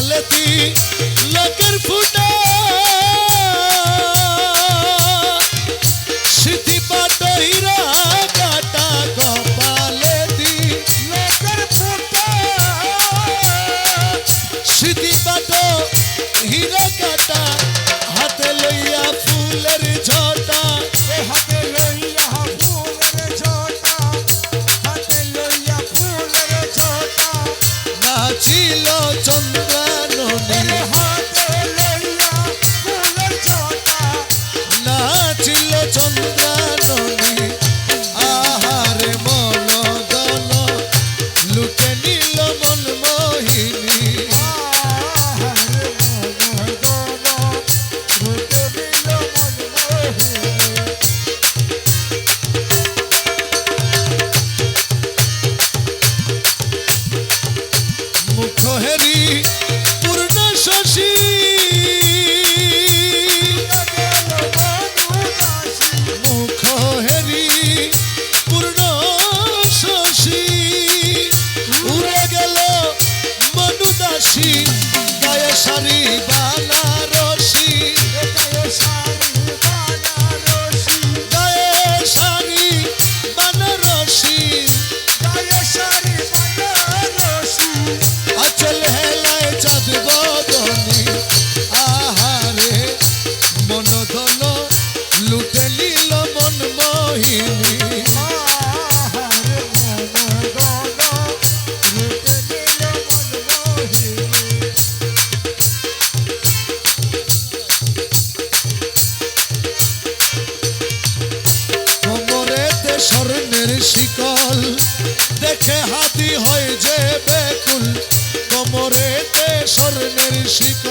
কপালেতি লোকের ফুটা স্মৃতি পাটো হীরা কাটা কপালেতি লোকের ফুটা স্মৃতি পাটো হীরা কাটা হাতে লইয়া ফুলের ঝটা হাতে লইয়া ফুলের ঝটা হাতে লইয়া ফুলের ঝটা নাচিল চন্দ্রাননে হাতে লইয়া ফুলের ঝটা নাচিল চন্দ্রাননে আহারে মন দল লুটে নিল মন মোহিনী মুখহেরি পূর্ণ শশী মুখহেরি পূর্ণ শশী উড়ে গেল মনুদাসী গায়ে শাড়ি বানারসি গায়ে শাড়ি বানারসি আচল হেলায় চাঁদ বদনি আহারে মন ধন লুটে নিল মন মোহিনী কোমরেতে স্বর্ণের শিকল দেখে হাতি হয় যে বেকুল কোমরেতে স্বর্ণের শিকল